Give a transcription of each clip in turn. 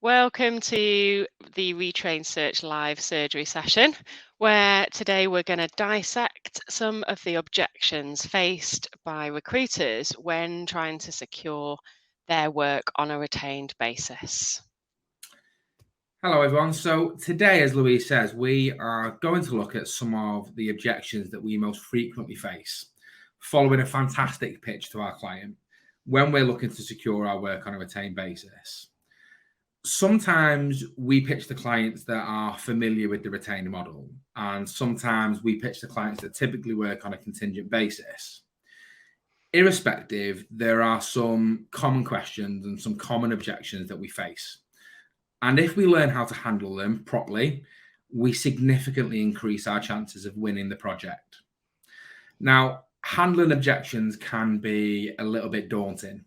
Welcome to the Retrained Search live surgery session, where today we're going to dissect some of the objections faced by recruiters when trying to secure their work on a retained basis. Hello, everyone. So today, as Louise says, we are going to look at some of the objections that we most frequently face following a fantastic pitch to our client when we're looking to secure our work on a retained basis. Sometimes we pitch to clients that are familiar with the retained model, and sometimes we pitch to clients that typically work on a contingent basis. Irrespective, there are some common questions and some common objections that we face. And if we learn how to handle them properly, we significantly increase our chances of winning the project. Now, handling objections can be a little bit daunting.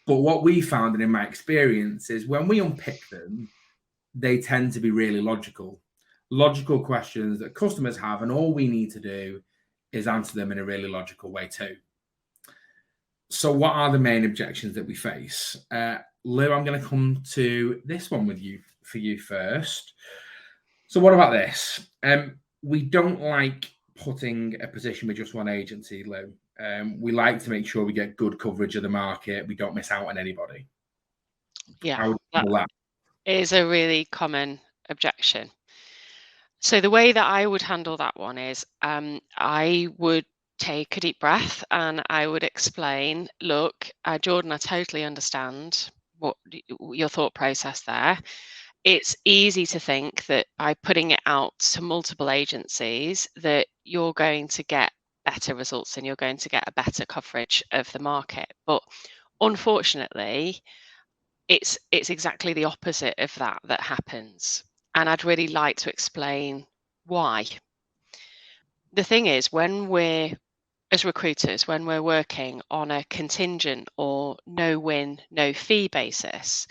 But what we found, and in my experience, is when we unpick them, they tend to be really logical questions that customers have, and all we need to do is answer them in a really logical way too. So what are the main objections that we face? Lou, I'm going to come to this one for you first. So what about this? We don't like putting a position with just one agency, Lou. We like to make sure we get good coverage of the market. We don't miss out on anybody. Yeah, that is a really common objection. So the way that I would handle that one is I would take a deep breath and I would explain, look, Jordan, I totally understand what your thought process there. It's easy to think that by putting it out to multiple agencies that you're going to get better results and you're going to get a better coverage of the market. But unfortunately, it's exactly the opposite of that happens. And I'd really like to explain why. The thing is, as recruiters, when we're working on a contingent or no win, no fee basis,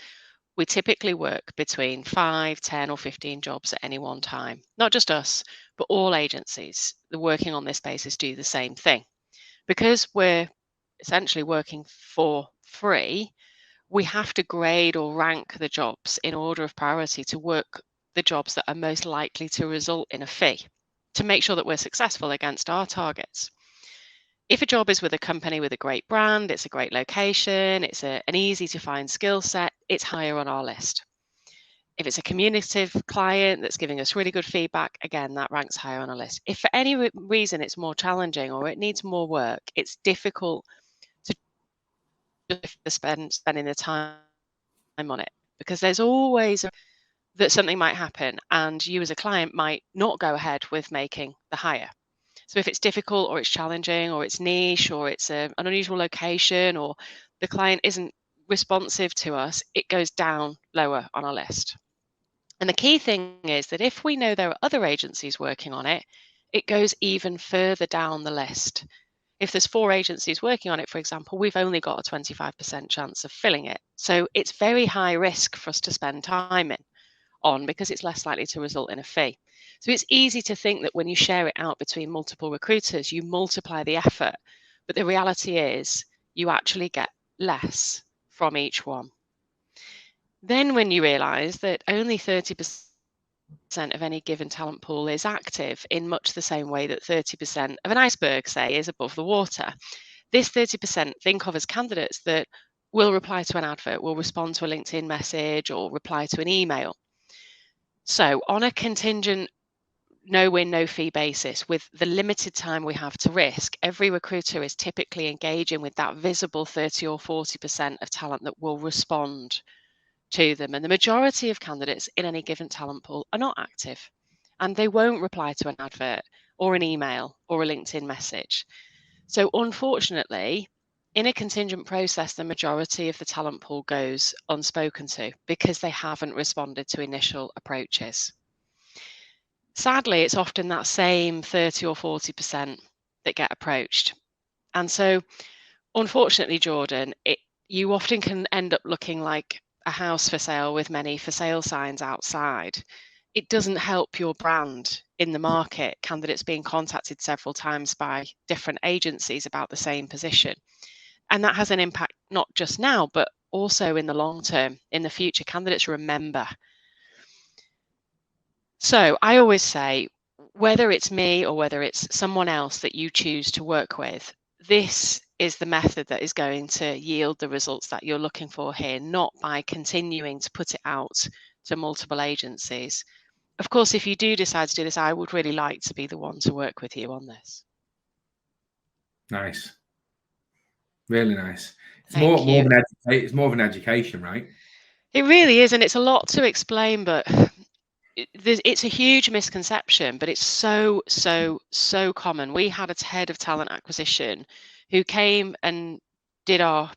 we typically work between 5, 10 or 15 jobs at any one time. Not just us, but all agencies that are working on this basis do the same thing. Because we're essentially working for free, we have to grade or rank the jobs in order of priority to work the jobs that are most likely to result in a fee to make sure that we're successful against our targets. If a job is with a company with a great brand, it's a great location, it's an easy to find skill set, it's higher on our list. If it's a communicative client that's giving us really good feedback, again, that ranks higher on our list. If for any reason it's more challenging or it needs more work, it's difficult to spending the time on it because there's always that something might happen and you as a client might not go ahead with making the hire. So if it's difficult or it's challenging or it's niche or it's an unusual location or the client isn't responsive to us, it goes down lower on our list. And the key thing is that if we know there are other agencies working on it, it goes even further down the list. If there's 4 agencies working on it, for example, we've only got a 25% chance of filling it. So it's very high risk for us to spend time on because it's less likely to result in a fee. So it's easy to think that when you share it out between multiple recruiters, you multiply the effort. But the reality is you actually get less from each one. Then when you realize that only 30% of any given talent pool is active in much the same way that 30% of an iceberg, say, is above the water, this 30% think of as candidates that will reply to an advert, will respond to a LinkedIn message or reply to an email. So on a contingent no win, no fee basis, with the limited time we have to risk, every recruiter is typically engaging with that visible 30 or 40% of talent that will respond to them. And the majority of candidates in any given talent pool are not active and they won't reply to an advert or an email or a LinkedIn message. So unfortunately, in a contingent process, the majority of the talent pool goes unspoken to because they haven't responded to initial approaches. Sadly, it's often that same 30 or 40% that get approached. And so, unfortunately, Jordan, you often can end up looking like a house for sale with many for sale signs outside. It doesn't help your brand in the market, candidates being contacted several times by different agencies about the same position. And that has an impact not just now, but also in the long term, in the future. Candidates remember. So I always say, whether it's me or whether it's someone else that you choose to work with, this is the method that is going to yield the results that you're looking for here, not by continuing to put it out to multiple agencies. Of course, if you do decide to do this, I would really like to be the one to work with you on this. Nice. Really nice. It's Thank more you. it's more of an education, right? It really is, and it's a lot to explain, but it's a huge misconception, but it's so common. We had a head of talent acquisition who came and did our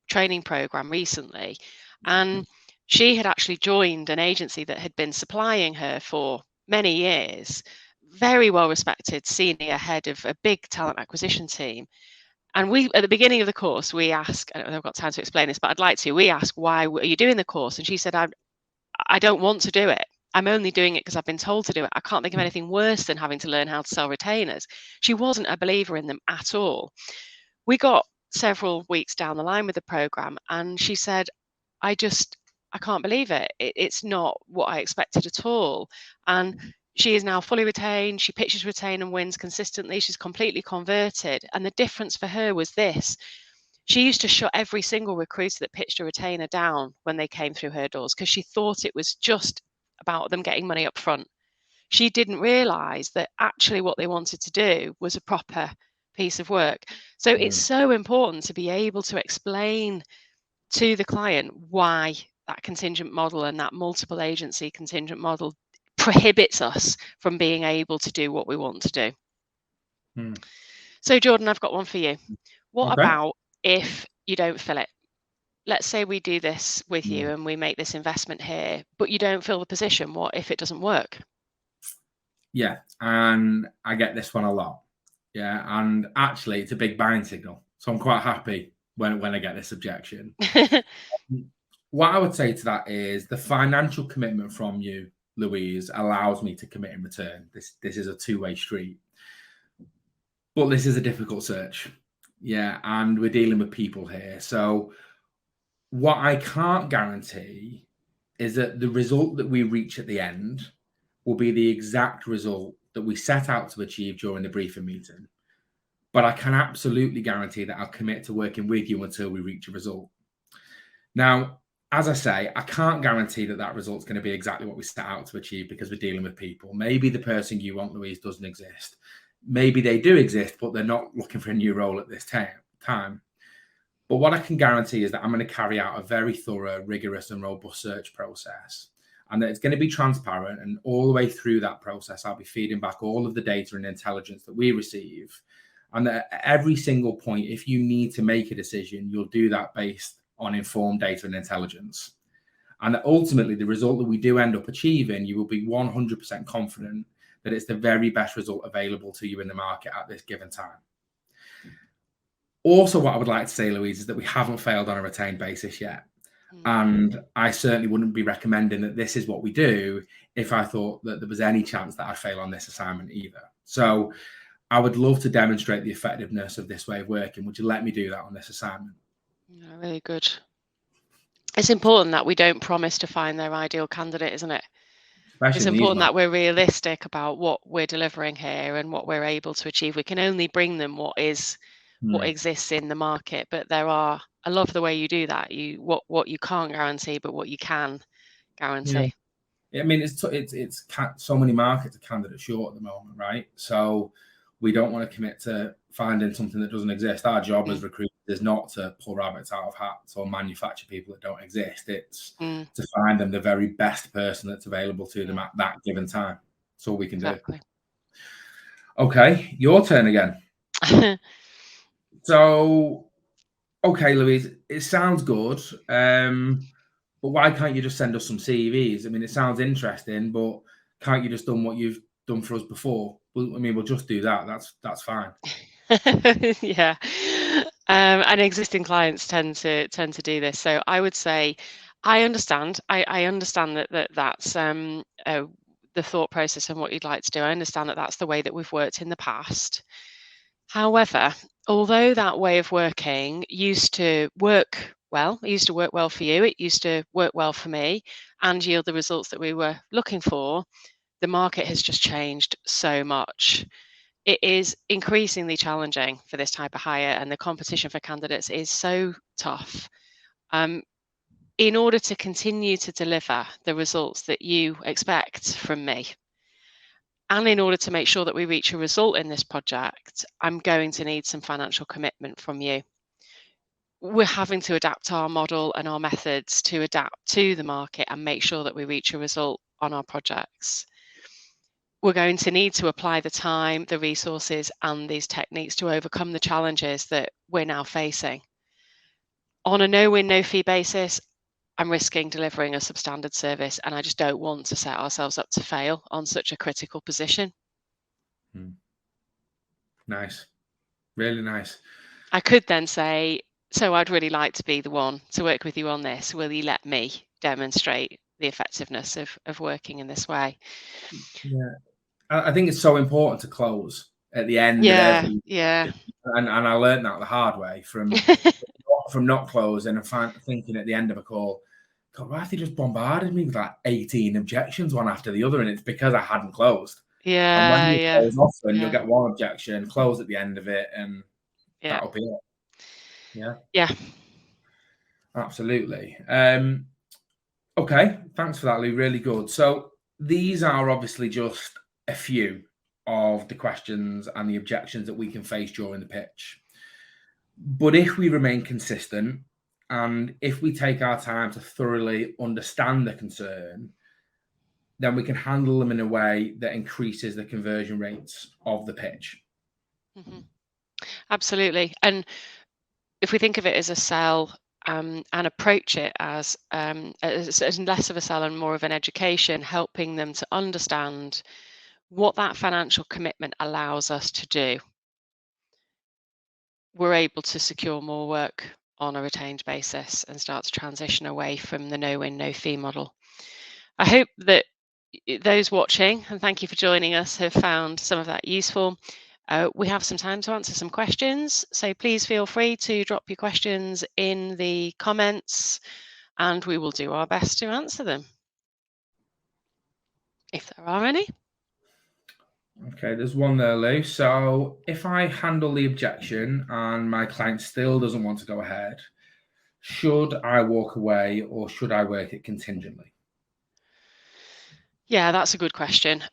training program recently, and she had actually joined an agency that had been supplying her for many years, very well respected senior head of a big talent acquisition team. And we, at the beginning of the course, we ask, I don't know if I've got time to explain this, but I'd like to, we ask, why are you doing the course? And she said, I don't want to do it. I'm only doing it because I've been told to do it. I can't think of anything worse than having to learn how to sell retainers. She wasn't a believer in them at all. We got several weeks down the line with the program, and she said, I can't believe it. It's not what I expected at all. And she is now fully retained. She pitches retain and wins consistently. She's completely converted. And the difference for her was this. She used to shut every single recruiter that pitched a retainer down when they came through her doors because she thought it was just about them getting money up front. She didn't realise that actually what they wanted to do was a proper piece of work. So it's so important to be able to explain to the client why that contingent model and that multiple agency contingent model prohibits us from being able to do what we want to do. So Jordan, I've got one for you. What about if you don't fill it? Let's say we do this with you and we make this investment here, but you don't fill the position. What if it doesn't work? Yeah, and I get this one a lot. Yeah, and actually it's a big buying signal. So I'm quite happy when I get this objection. What I would say to that is the financial commitment from you, Louise, allows me to commit in return. This is a two-way street. But this is a difficult search. Yeah, and we're dealing with people here. So what I can't guarantee is that the result that we reach at the end will be the exact result that we set out to achieve during the briefing meeting. But I can absolutely guarantee that I'll commit to working with you until we reach a result. Now, as I say, I can't guarantee that that result's going to be exactly what we set out to achieve because we're dealing with people. Maybe the person you want, Louise, doesn't exist. Maybe they do exist, but they're not looking for a new role at this time. But what I can guarantee is that I'm going to carry out a very thorough, rigorous and robust search process. And that it's going to be transparent. And all the way through that process, I'll be feeding back all of the data and intelligence that we receive. And at every single point, if you need to make a decision, you'll do that based on informed data and intelligence. And that ultimately, the result that we do end up achieving, you will be 100% confident that it's the very best result available to you in the market at this given time. Also, what I would like to say, Louise, is that we haven't failed on a retained basis yet. And I certainly wouldn't be recommending that this is what we do if I thought that there was any chance that I'd fail on this assignment either. So I would love to demonstrate the effectiveness of this way of working. Would you let me do that on this assignment? Yeah, really good. It's important that we don't promise to find their ideal candidate, isn't it? It's important that we're realistic about what we're delivering here and what we're able to achieve. We can only bring them what exists in the market, but I love the way you do that. What you can't guarantee, but what you can guarantee. Yeah. I mean, it's so many markets are candidate short at the moment, right? So we don't want to commit to finding something that doesn't exist. Our job as recruiters is not to pull rabbits out of hats or manufacture people that don't exist. It's to find them the very best person that's available to them at that given time. That's all we can do. Okay, your turn again. So, okay, Louise, it sounds good. But why can't you just send us some CVs? I mean, it sounds interesting, but can't you just done what you've done for us before? We'll just do that. That's fine. Yeah. And existing clients tend to do this. So I would say, I understand. I understand that's the thought process and what you'd like to do. I understand that that's the way that we've worked in the past. However, although that way of working used to work well. It used to work well for you. It used to work well for me and yield the results that we were looking for. The market has just changed so much. It is increasingly challenging for this type of hire, and the competition for candidates is so tough. In order to continue to deliver the results that you expect from me, and in order to make sure that we reach a result in this project, I'm going to need some financial commitment from you. We're having to adapt our model and our methods to adapt to the market and make sure that we reach a result on our projects. We're going to need to apply the time, the resources, and these techniques to overcome the challenges that we're now facing. On a no-win, no-fee basis, I'm risking delivering a substandard service, and I just don't want to set ourselves up to fail on such a critical position. Nice. Really nice. I could then say, so I'd really like to be the one to work with you on this. Will you let me demonstrate the effectiveness of working in this way? Yeah. I think it's so important to close at the end of every. Yeah. And I learned that the hard way from not closing and thinking at the end of a call, God, why have they just bombarded me with like 18 objections one after the other? And it's because I hadn't closed. And when you close often, you'll get one objection, close at the end of it, and that'll be it. Yeah. Absolutely. Okay, thanks for that, Lou. Really good. So these are obviously just a few of the questions and the objections that we can face during the pitch. But if we remain consistent and if we take our time to thoroughly understand the concern, then we can handle them in a way that increases the conversion rates of the pitch. Mm-hmm. Absolutely. And if we think of it as a sell and approach it as less of a sell and more of an education, helping them to understand what that financial commitment allows us to do, we're able to secure more work on a retained basis and start to transition away from the no-win, no-fee model. I hope that those watching, and thank you for joining us, have found some of that useful. We have some time to answer some questions, so please feel free to drop your questions in the comments and we will do our best to answer them, if there are any. Okay, there's one there, Lou. So if I handle the objection and my client still doesn't want to go ahead, should I walk away or should I work it contingently? Yeah, that's a good question.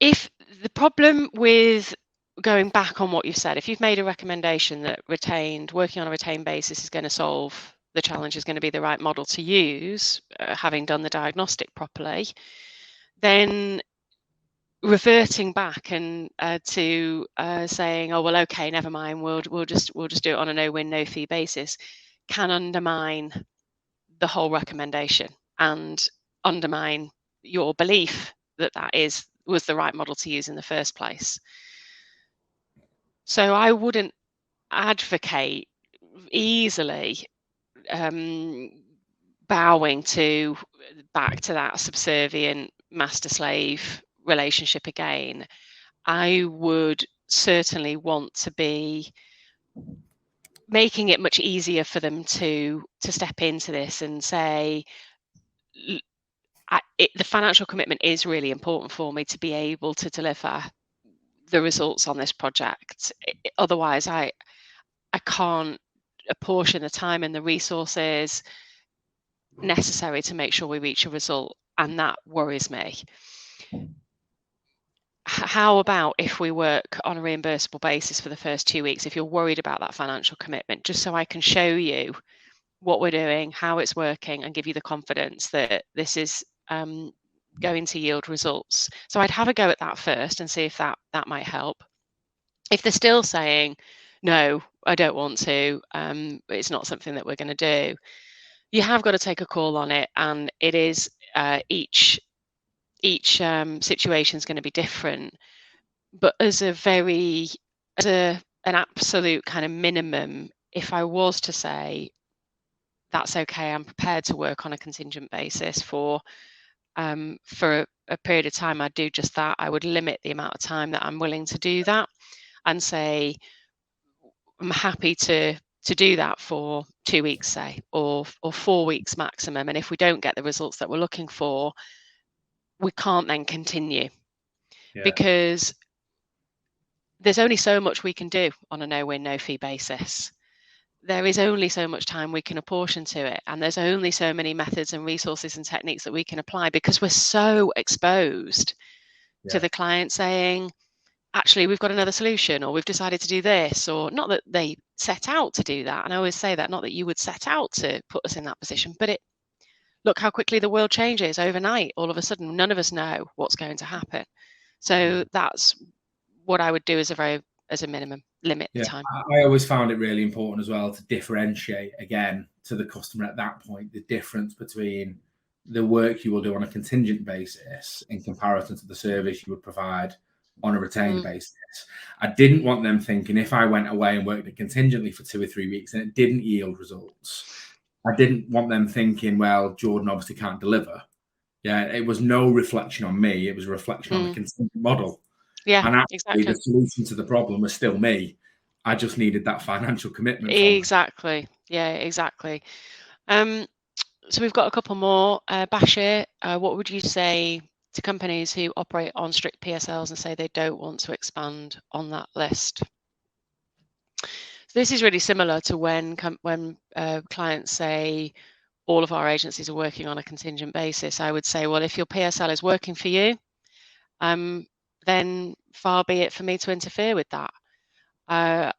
If the problem with going back on what you've said, if you've made a recommendation that working on a retained basis is going to solve the challenge, is going to be the right model to use, having done the diagnostic properly, then reverting back and to saying, oh well, okay, never mind, we'll just do it on a no-win, no-fee basis, can undermine the whole recommendation and undermine your belief that was the right model to use in the first place. So I wouldn't advocate easily bowing back to that subservient master-slave relationship again. I would certainly want to be making it much easier for them to step into this and say, the financial commitment is really important for me to be able to deliver the results on this project. Otherwise, I can't apportion the time and the resources necessary to make sure we reach a result, and that worries me. How about if we work on a reimbursable basis for the first 2 weeks, if you're worried about that financial commitment, just so I can show you what we're doing, how it's working, and give you the confidence that this is going to yield results. So I'd have a go at that first and see if that might help. If they're still saying, no, I don't want to, it's not something that we're going to do, you have got to take a call on it, and it is each situation is going to be different. But as an absolute kind of minimum, if I was to say, that's okay, I'm prepared to work on a contingent basis for a period of time, I'd do just that. I would limit the amount of time that I'm willing to do that and say, I'm happy to to do that for 2 weeks, say, or 4 weeks maximum. And if we don't get the results that we're looking for, we can't then continue, because there's only so much we can do on a no-win, no-fee basis. There is only so much time we can apportion to it, and there's only so many methods and resources and techniques that we can apply, because we're so exposed to the client saying, actually, we've got another solution, or we've decided to do this, or not that they set out to do that. And I always say that, not that you would set out to put us in that position, but look how quickly the world changes overnight. All of a sudden, none of us know what's going to happen. So that's what I would do as a minimum, limit the time. I always found it really important as well to differentiate again to the customer at that point, the difference between the work you will do on a contingent basis in comparison to the service you would provide on a retained basis. I didn't want them thinking, if I went away and worked it contingently for 2 or 3 weeks and it didn't yield results, I didn't want them thinking, well, Jordan obviously can't deliver. It was no reflection on me. It was a reflection on the contingent model. And actually, exactly, the solution to the problem was still me. I just needed that financial commitment. Exactly. Yeah, exactly. So we've got a couple more. Bashir, what would you say to companies who operate on strict PSLs and say they don't want to expand on that list? So this is really similar to when clients say all of our agencies are working on a contingent basis. I would say, well, if your PSL is working for you, then far be it for me to interfere with that.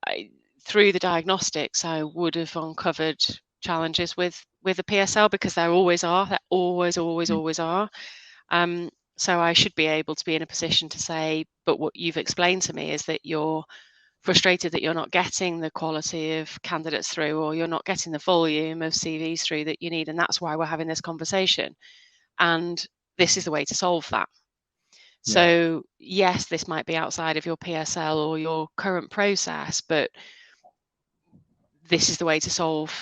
Through the diagnostics, I would have uncovered challenges with the PSL, because there always are. There always are. So I should be able to be in a position to say, but what you've explained to me is that you're frustrated that you're not getting the quality of candidates through, or you're not getting the volume of CVs through that you need, and that's why we're having this conversation. And this is the way to solve that. So yes, this might be outside of your PSL or your current process, but this is the way to solve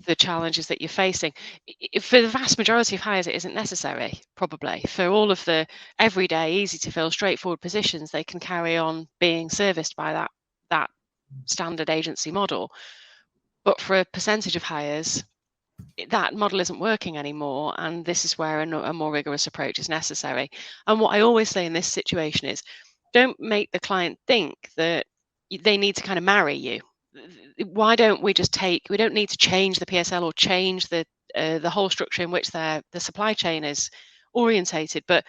the challenges that you're facing. For the vast majority of hires, it isn't necessary, probably. For all of the everyday, easy to fill, straightforward positions, they can carry on being serviced by that standard agency model. But for a percentage of hires, that model isn't working anymore, and this is where a more rigorous approach is necessary. And what I always say in this situation is, don't make the client think that they need to kind of marry you. Why don't we just we don't need to change the PSL or change the whole structure in which the supply chain is orientated, but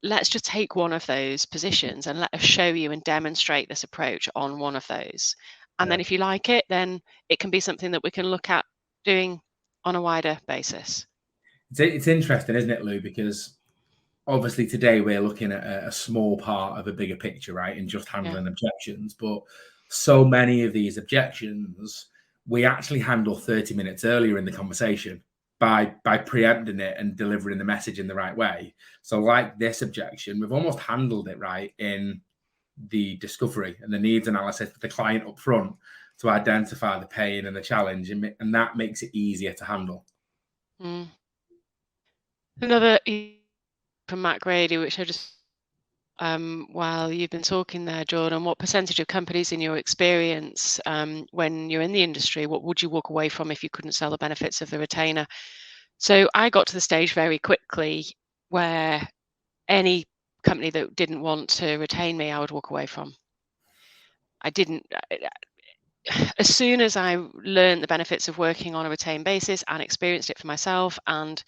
let's just take one of those positions and let us show you and demonstrate this approach on one of those. And then if you like it, then it can be something that we can look at doing on a wider basis. It's interesting, isn't it, Lou? Because obviously today we're looking at a small part of a bigger picture, right, in just handling objections. But so many of these objections, we actually handle 30 minutes earlier in the conversation by preempting it and delivering the message in the right way. So like this objection, we've almost handled it right in the discovery and the needs analysis with the client up front to identify the pain and the challenge, and that makes it easier to handle. Another from Matt Grady, which I just while you've been talking there, Jordan, what percentage of companies in your experience, when you're in the industry, what would you walk away from if you couldn't sell the benefits of the retainer? So I got to the stage very quickly where any company that didn't want to retain me, I would walk away from. I didn't. As soon as I learned the benefits of working on a retained basis and experienced it for myself and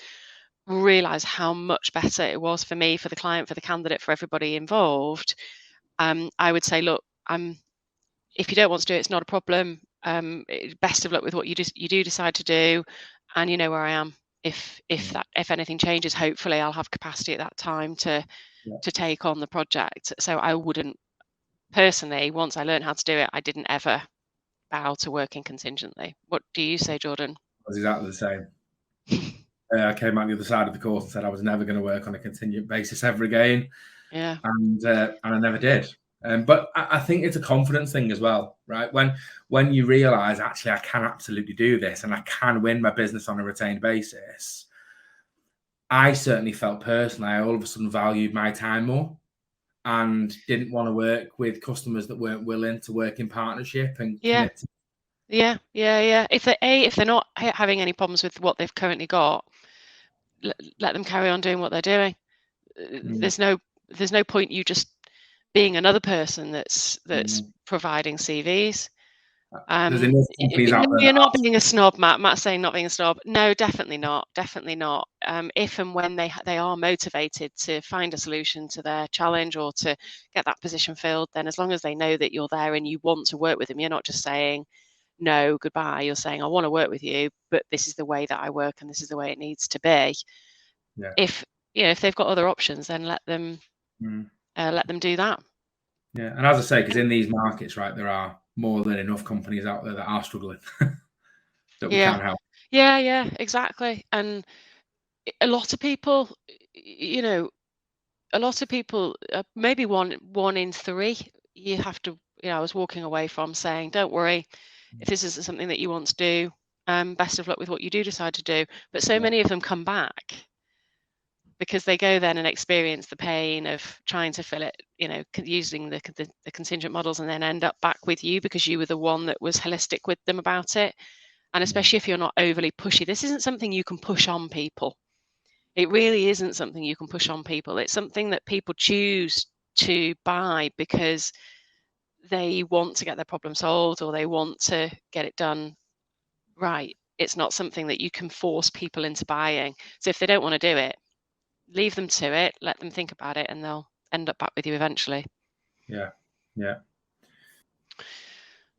realized how much better it was for me, for the client, for the candidate, for everybody involved, I would say, look, if you don't want to do it, it's not a problem. Best of luck with what you do decide to do, and you know where I am. If anything changes, hopefully I'll have capacity at that time to take on the project. So I wouldn't personally, once I learned how to do it, I didn't ever bow to working contingently. What do you say, Jordan? I was exactly the same. I came out the other side of the course and said I was never going to work on a contingent basis ever again. And I never did. But I think it's a confidence thing as well, right? When you realize, actually, I can absolutely do this and I can win my business on a retained basis, I certainly felt personally, I all of a sudden valued my time more and didn't want to work with customers that weren't willing to work in partnership and commit. Yeah. If they're not having any problems with what they've currently got, let them carry on doing what they're doing. There's no point you just being another person that's providing CVs. There's enough companies out there. You're not being a snob, Matt. Matt's saying not being a snob. No, definitely not. Definitely not. If and when they are motivated to find a solution to their challenge or to get that position filled, then as long as they know that you're there and you want to work with them, you're not just saying no, goodbye. You're saying I want to work with you, but this is the way that I work and this is the way it needs to be. Yeah. If they've got other options, then let them do that. Yeah, and as I say, because in these markets, right, there are more than enough companies out there that are struggling that we can help. Yeah, exactly. And a lot of people, maybe one in three, you have to. I was walking away from saying, don't worry, if this isn't something that you want to do, best of luck with what you do decide to do. But so many of them come back because they go then and experience the pain of trying to fill it, using the contingent models, and then end up back with you because you were the one that was holistic with them about it. And especially if you're not overly pushy, this isn't something you can push on people. It really isn't something you can push on people. It's something that people choose to buy because they want to get their problem solved or they want to get it done right. It's not something that you can force people into buying. So if they don't want to do it, leave them to it, let them think about it, and they'll end up back with you eventually. Yeah.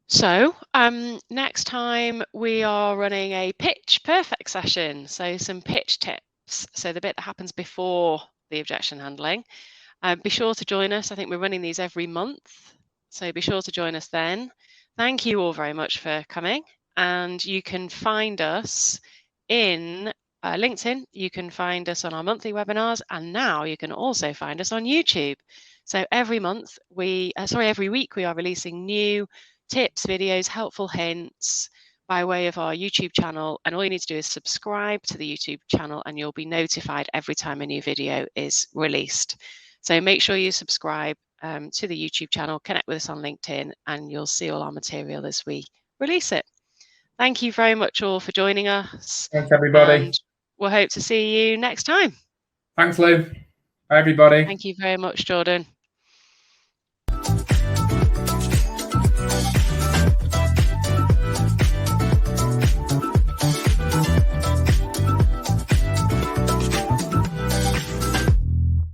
So next time we are running a pitch perfect session. So some pitch tips. So the bit that happens before the objection handling. Be sure to join us. I think we're running these every month. So be sure to join us then. Thank you all very much for coming. And you can find us in LinkedIn. You can find us on our monthly webinars. And now you can also find us on YouTube. So every week we are releasing new tips, videos, helpful hints by way of our YouTube channel. And all you need to do is subscribe to the YouTube channel and you'll be notified every time a new video is released. So make sure you subscribe to the YouTube channel, connect with us on LinkedIn, and you'll see all our material as we release it. Thank you very much all for joining us. Thanks, everybody. And we'll hope to see you next time. Thanks, Lou. Bye, everybody. Thank you very much, Jordan.